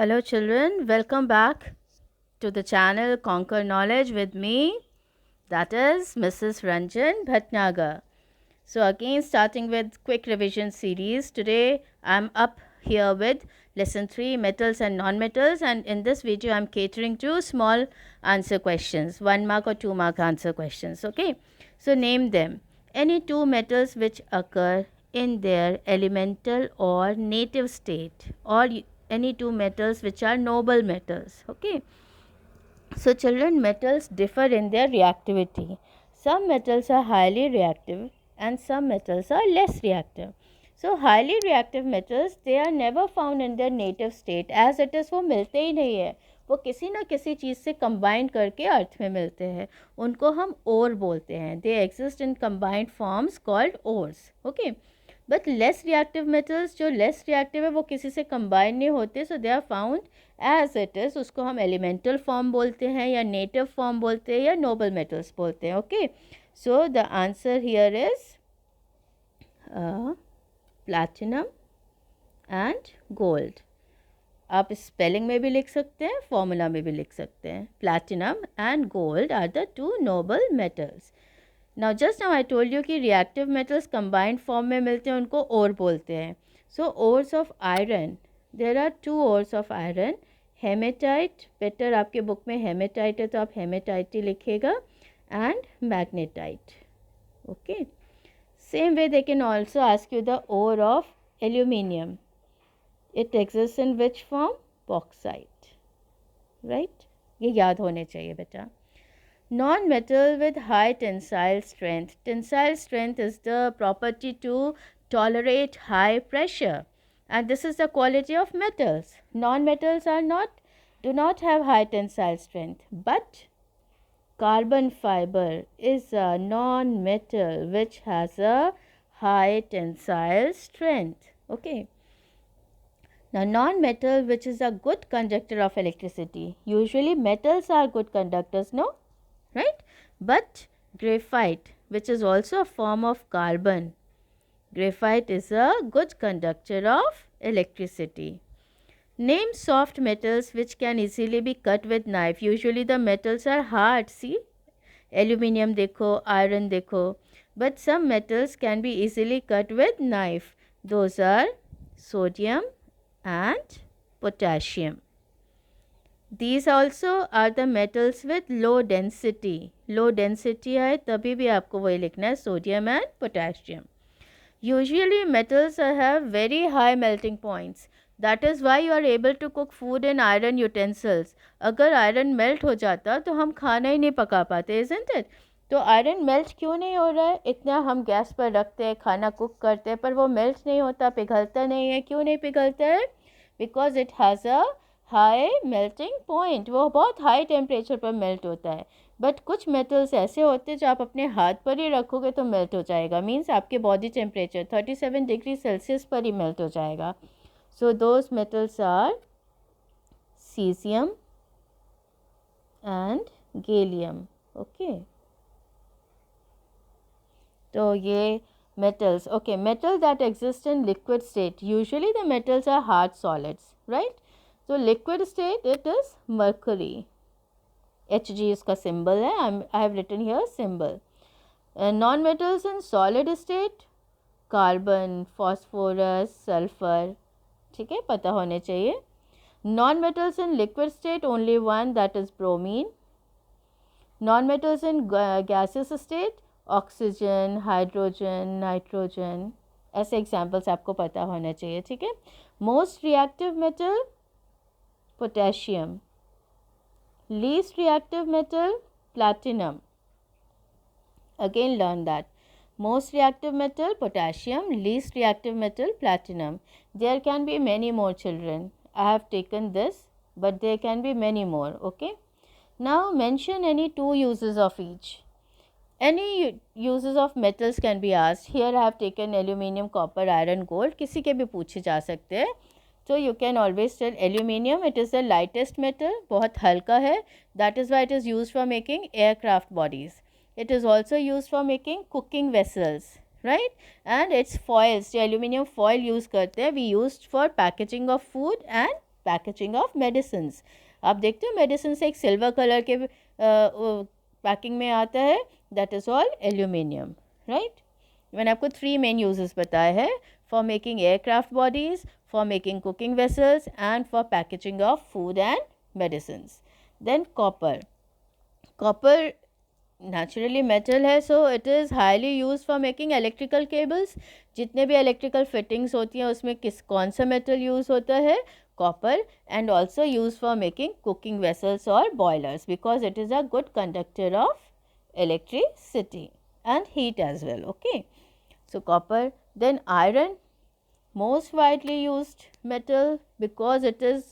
Hello, children. Welcome back to the channel Conquer Knowledge with me, that is Mrs. Ranjan Bhatnagar. So, again, starting with quick revision series. Today, I'm up here with lesson 3 metals and non-metals, and in this video, I'm catering to small answer questions, 1 mark or 2 mark answer questions. Okay, so name them. Any two metals which occur in their elemental or native state, or any two metals which are noble metals. Okay, so children, metals differ in their reactivity. Some metals are highly reactive and some metals are less reactive. So highly reactive metals, they are never found in their native state, as it is वो मिलते ही नहीं है, वो किसी ना किसी चीज़ से combine करके अर्थ में मिलते हैं, उनको हम ओर बोलते हैं. They exist in combined forms called ores. Okay, but less reactive metals, जो लेस रिएक्टिव है वो किसी से कंबाइन नहीं होते, so they are found as it is. उसको हम एलिमेंटल फॉर्म बोलते हैं या नेटिव फॉर्म बोलते हैं या नोबल मेटल्स बोलते हैं. Okay, so the answer here is platinum and gold. आप स्पेलिंग में भी लिख सकते हैं, फॉर्मूला में भी लिख सकते हैं. Platinum and gold are the two noble metals. Now just now I told you कि रिएक्टिव मेटल्स कंबाइंड फॉर्म में मिलते हैं, उनको ओर बोलते हैं. So ores of iron, there are two ores of iron. Hematite, better आपके book में hematite है तो आप हेमेटाइट ही लिखेगा, and magnetite. Okay, same way they can also ask you the ore of aluminium. It exist in which form? Bauxite. Right, ये याद होने चाहिए बेटा. Non-metal with high tensile strength. Tensile strength is the property to tolerate high pressure, and this is the quality of metals. Non-metals do not have high tensile strength, but carbon fiber is a non-metal which has a high tensile strength. Okay. Now, non-metal which is a good conductor of electricity. Usually metals are good conductors, no? Right? But graphite, which is also a form of carbon, graphite is a good conductor of electricity. Name soft metals which can easily be cut with knife. Usually the metals are hard. See, aluminium dekho, iron dekho, but some metals can be easily cut with knife. Those are sodium and potassium. These also are the metals with low density. Low density है तभी भी आपको वही लिखना है, sodium and potassium. Usually metals have very high melting points. That is why you are able to cook food in iron utensils. अगर iron melt हो जाता तो हम खाना ही नहीं पका पाते, isn't it? तो आयरन मेल्ट क्यों नहीं हो रहा है? इतना हम गैस पर रखते हैं, खाना कुक करते हैं, पर वो मेल्ट नहीं होता, पिघलता नहीं है. क्यों नहीं पिघलता है? Because it has a high melting point. वो बहुत हाई टेम्परेचर पर मेल्ट होता है. बट कुछ मेटल्स ऐसे होते हैं जो आप अपने हाथ पर ही रखोगे तो मेल्ट हो जाएगा. मीन्स आपके बॉडी टेम्परेचर 37 डिग्री सेल्सियस पर ही मेल्ट हो जाएगा. So those metals are caesium and gallium. Okay, तो ये metals. Okay, metal that exist in liquid state. Usually the metals are hard solids, right? So liquid state, it is mercury. Hg इसका symbol है. I have written here symbol. Non-metals in solid state, carbon, phosphorus, sulfur. ठीक है, पता होने चाहिए. Non-metals in liquid state, only one, that is bromine. Non-metals in gaseous state, oxygen, hydrogen, nitrogen. ऐसे examples आपको पता होना चाहिए. ठीक है. Most reactive metal potassium, least reactive metal platinum. Again learn that. Most reactive metal potassium, least reactive metal platinum. There can be many more children. I have taken this, but there can be many more. Okay, now mention any two uses of each. Any uses of metals can be asked. Here I have taken aluminium, copper, iron, gold. किसी के भी पूछे जा सकते हैं. So you can always tell aluminium, it is the lightest metal, बहुत हल्का है. That is why it is used for making aircraft bodies. It is also used for making cooking vessels, right? And its foils, जो aluminium foil use करते हैं, we used for packaging of food and packaging of medicines. आप देखते हो medicine एक silver colour के packing में आता है, that is all aluminium, right. मैंने आपको 3 मेन यूजेस बताए हैं, for making aircraft bodies, for making cooking vessels and for packaging of food and medicines. Then copper naturally metal है, so it is highly use for making electrical cables. जितने भी electrical fittings होती हैं उसमें कौन सा मेटल यूज़ होता है? Copper. And also use for making cooking vessels और boilers because it is a good conductor of electricity and heat as well. Okay, so copper. Then iron, most widely used metal because it is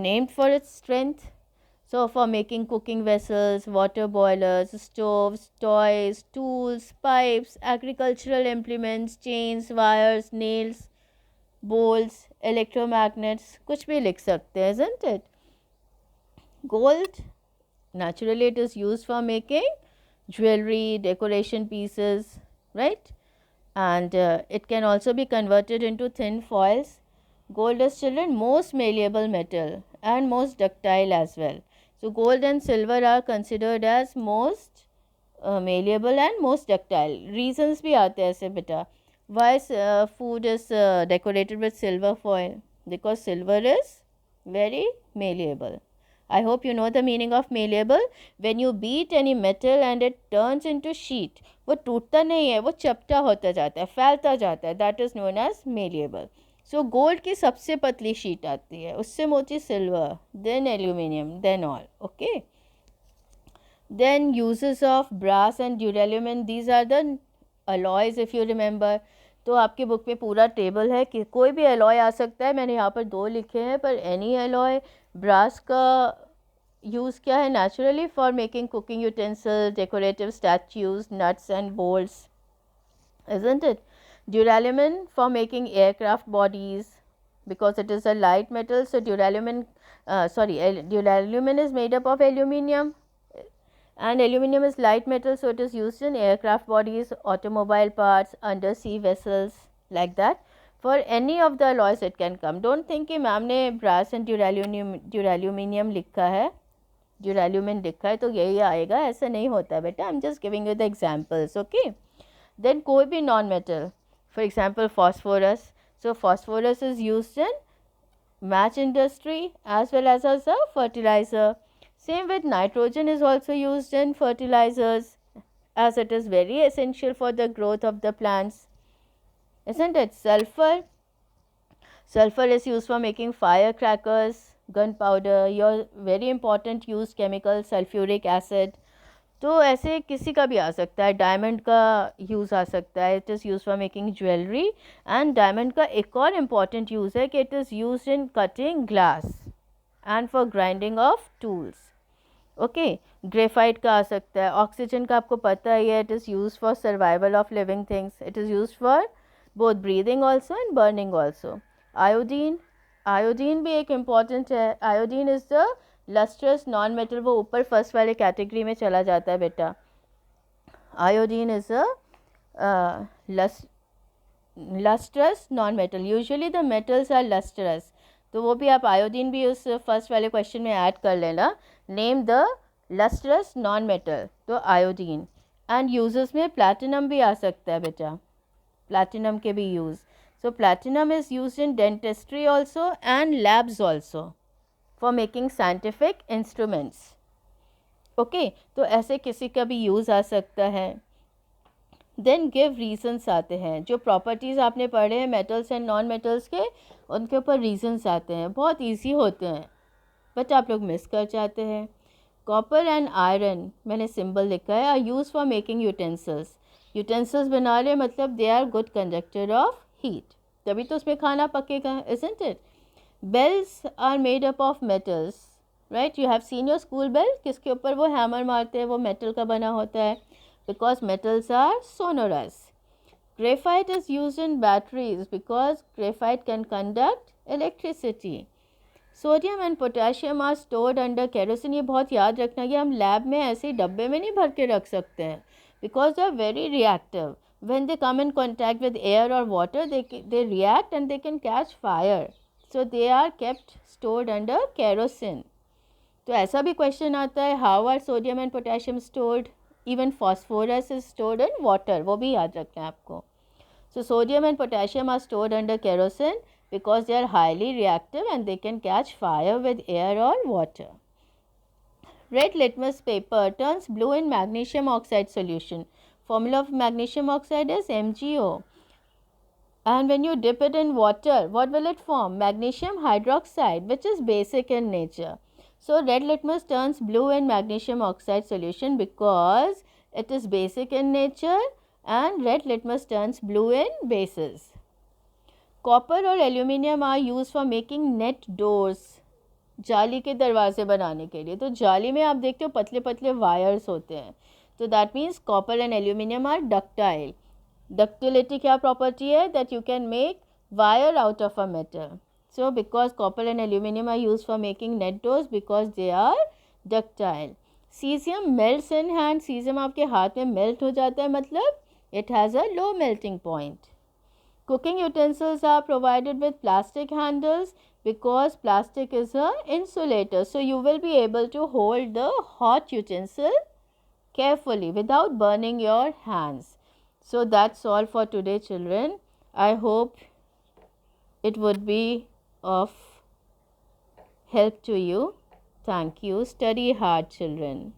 named for its strength. So for making cooking vessels, water boilers, stoves, toys, tools, pipes, agricultural implements, chains, wires, nails, bolts, electromagnets, कुछ भी लिख सकते हैं, isn't it? Gold, naturally it is used for making jewelry, decoration pieces, right? And it can also be converted into thin foils. Gold is, children, most malleable metal and most ductile as well. So gold and silver are considered as most malleable and most ductile. Reasons भी आते हैं ऐसे बेटा. Why food is decorated with silver foil? Because silver is very malleable. I hope you know the meaning of malleable. When you beat any metal and it turns into sheet, वो टूटता नहीं है, वो चपटा होता जाता है, फैलता जाता है. That is known as malleable. So gold की सबसे पतली शीट आती है, उससे मोती silver, then aluminium, then all. Okay. Then uses of brass and duralumin. These are the alloys if you remember. तो आपकी बुक में पूरा टेबल है कि कोई भी एलॉय आ सकता है. मैंने यहाँ पर 2 लिखे हैं, पर एनी एलॉय. ब्रास का यूज़ क्या है? Naturally for making cooking utensils, decorative statues, nuts and bolts, isn't it? Duralumin for making aircraft bodies because it is a light metal. So duralumin is made up of aluminium, and aluminium is light metal, so it is used in aircraft bodies, automobile parts, undersea vessels, like that. For any of the alloys it can come. Don't think कि ma'am ने brass and duralumin लिखा है, duralumin लिखा है तो यही आएगा, ऐसा नहीं होता बेटा. I'm just giving you the examples. Okay. Then कोई भी non metal, for example phosphorus. So phosphorus is used in match industry as well as a fertilizer. Same with nitrogen is also used in fertilizers as it is very essential for the growth of the plants, isn't it? Sulfur is used for making firecrackers, gunpowder, your very important used chemical sulfuric acid. तो ऐसे किसी का भी आ सकता है. Diamond का use आ सकता है, it is use for making jewellery. And diamond का एक और इम्पॉर्टेंट यूज़ है कि it is use in cutting glass and for grinding of tools. Okay. Graphite का आ सकता है. ऑक्सीजन का आपको पता ही है, it is use for survival of living things. It is use for both breathing also and burning also. Iodine भी एक important है. Iodine is the lustrous non metal, वो ऊपर फर्स्ट वाले कैटेगरी में चला जाता है बेटा. Iodine is a lustrous non metal. Usually the metals are lustrous, तो वो भी आप आयोडीन भी उस फर्स्ट वाले क्वेश्चन में ऐड कर लेना. Name the lustrous non metal, तो आयोडीन. एंड यूजेस में प्लैटिनम भी आ सकता है बेटा, प्लैटिनम के भी use. So platinum is use in dentistry also and labs also for making scientific instruments. Okay, तो ऐसे किसी का भी यूज़ आ सकता है. Then give reasons आते हैं. जो प्रॉपर्टीज़ आपने पढ़े हैं मेटल्स एंड नॉन मेटल्स के, उनके ऊपर रीजंस आते हैं. बहुत ईजी होते हैं बट आप लोग मिस कर जाते हैं. कॉपर एंड आयरन मैंने सिंबल लिखा है, are use for making utensils. Utensils बना रहे मतलब they are good conductor of heat, तभी तो उसमें खाना पकेगा, isn't it? Bells are made up of metals, right? You have seen your school bell, किसके ऊपर वो हैमर मारते हैं, वो मेटल का बना होता है, because metals are sonorous. Graphite is used in batteries because graphite can conduct electricity. Sodium and potassium are stored under kerosene. ये बहुत याद रखना, ये हम लैब में ऐसे डब्बे में नहीं भर के रख सकते हैं, because they are very reactive. When they come in contact with air or water, they react and they can catch fire. So they are kept stored under kerosene. तो ऐसा भी क्वेश्चन आता है, how are sodium and potassium stored, even phosphorus is stored in water, वो भी याद रखना है आपको. So sodium and potassium are stored under kerosene because they are highly reactive and they can catch fire with air or water. Red litmus paper turns blue in magnesium oxide solution. Formula of magnesium oxide is MgO. And when you dip it in water, what will it form? Magnesium hydroxide, which is basic in nature. So red litmus turns blue in magnesium oxide solution because it is basic in nature, and red litmus turns blue in bases. Copper और aluminium are used for making net doors. जाली के दरवाजे बनाने के लिए. तो जाली में आप देखते हो पतले पतले वायर्स होते हैं. तो that means copper and aluminium are ductile. Ductility क्या प्रॉपर्टी है? That you can make wire out of a metal. So because copper and aluminum are used for making net doors because they are ductile. Cesium melts in hand. Cesium आपके हाथ में melt हो जाता है, मतलब it has a low melting point. Cooking utensils are provided with plastic handles because plastic is a insulator. So you will be able to hold the hot utensil carefully without burning your hands. So that's all for today, children. I hope it would be of help to you. Thank you. Study hard, children.